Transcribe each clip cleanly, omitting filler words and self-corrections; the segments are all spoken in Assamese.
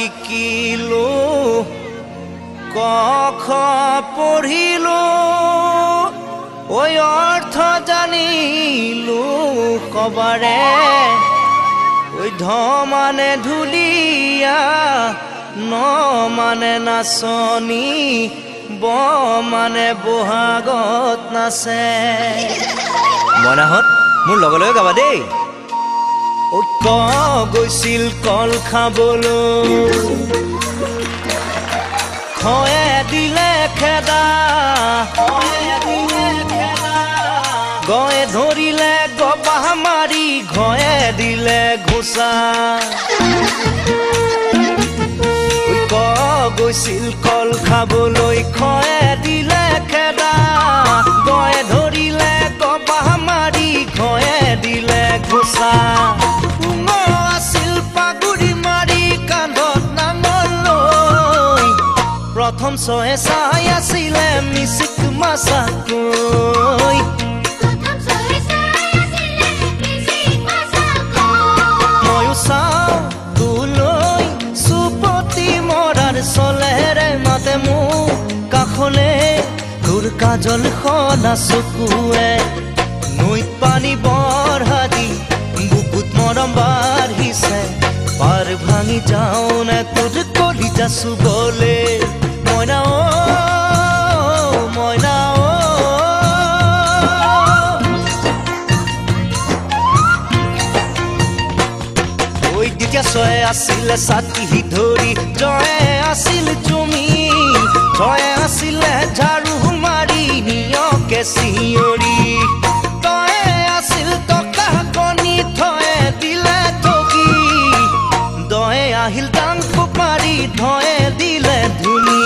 শিকিলো ক খ পঢ়িলো ঐ অৰ্থ জানিলো কবাৰে ঐ ধ মানে ধুলিয়া ন মানে নাচনি ব মানে বহাগত নাচে মইনাহঁত মোৰ লগে লগে গাবা দেই ঐ ক গৈছিল কল খাবলৈ খয়ে দিলে খেদা গয়ে ধৰিলে গপাহ মাৰি ঘয়ে দিলে ঘোচা ক গৈছিল কল খাবলৈ খয়ে দিলে খেদা গয়ে ধৰিলে গপাহ মাৰি ঘয়ে দিলে ঘোচা আছিল পাগুৰি মাৰি কান্ধত নাঙল লৈ প্ৰথম চহে চাই আছিলে মিচিক মাছাকৈ ময়ো চাওঁ তোলৈ চুপতি মৰাৰ চলেৰে মাতে মোক কাষলে তোৰ কাজল সনা চকুৱে নৈত পানী বঢ়া দি বুকুত মৰম বাঢ়িছে পাৰ ভাঙি যাওঁ নে তোৰ কলিজা চুবলে মইনা মইনা ঐ তেতিয়া ছয়ে আছিলে ছাতি ধৰি জয়ে আছিল জুমি ছয়ে আছিলে ঝাৰু মাৰি নিয়কে চিঞৰি তয়ে আছিল টকা কণী থয়ে দিলে ঠগি দয়ে আহিল ডাং মাৰি ধয়ে দিলে ধুনি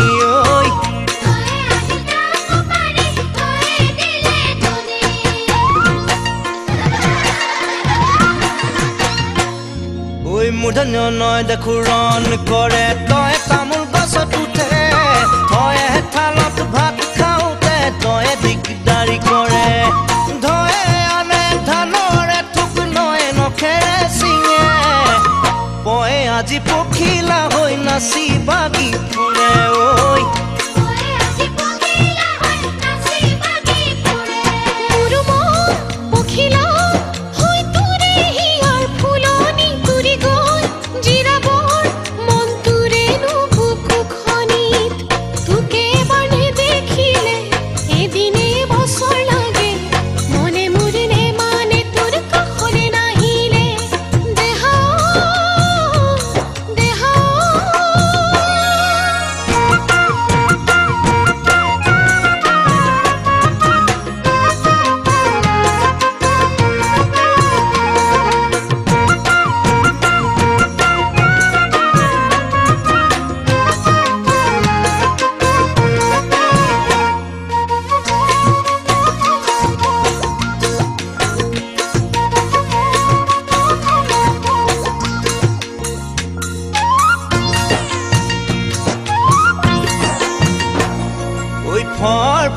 ঐ মূৰ্ধন্য নয় দেখো ৰণ কৰে তই তামোল গছত উঠে তয়ে থালত ভাত খাওঁতে তয়ে দিগদাৰি কৰে ধয়ে আনে ধানৰে থোক নয় নখেৰে চিঙে পয়ে আজি পখিলা হৈ নাচি বাগি ফুৰে ঐ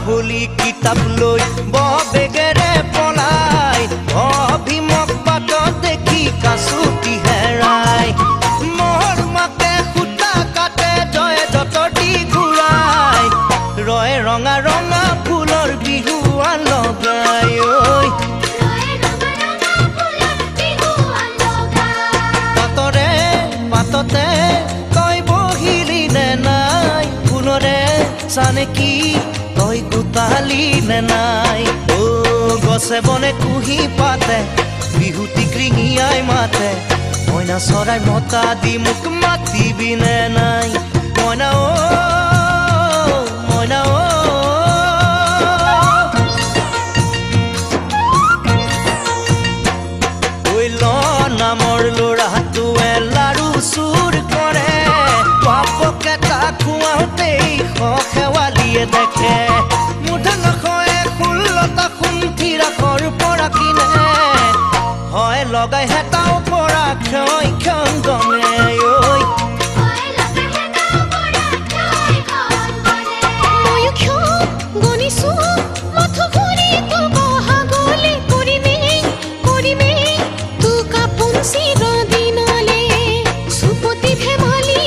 ফুলি কিতাপ লৈ বেগেৰে পলাই অভিমক বাটত দেখি কাচুটি হেৰাই মোৰ মাকে সূতা কাটে জয়ে যতৰ দি ঘূৰাই ৰয়ে ৰঙা ৰঙা ফুলৰ বিহুৱান লগাই পাতৰে পাততে তই বহিলি নে নাই ফুলৰে চানে কি তই গোটালি নে নাই ও গছে বনে কুহি পাতে বিহুতি কৃঙিয়াই মাতে মইনা চৰাই মতা দি মোক মাতিবি নে নাই মইনা মইনা ঐ ল নামৰ ল'ৰাটোৱে লাৰু চুৰ কৰে বাপকে তাক খুৱাওঁতেই খেৱালিয়ে দেখে মূৰ্ধন্য খয়ে ষোল্লটা সুন্থিৰাখৰ পৰা কিনে হয় লগাই হেতাও পৰা ক্ষয় ক্ষণ গমে চিৰ দিনলে সুপতি ধেমালি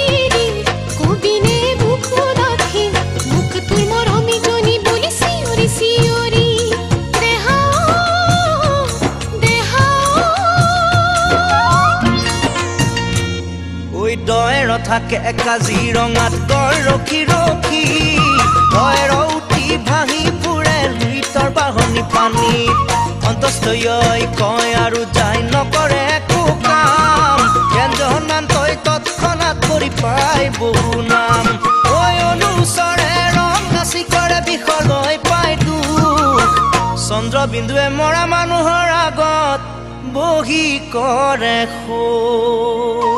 থাকে কাজিৰঙাত গড় ৰখি ৰখি তই ৰৌতি ভাহি ফুৰে লুইতৰ বাহনি পানীত অন্তস্থই কয় আৰু যাই নকৰে একো কাম ব্যঞ্জনান তই তৎক্ষণাত কৰি পাই বহু নাম ঐ অনুচৰে ৰং নাচি কৰে বিষলৈ পাই দুখ চন্দ্ৰবিন্দুৱে মৰা মানুহৰ আগত বহি কৰে শোক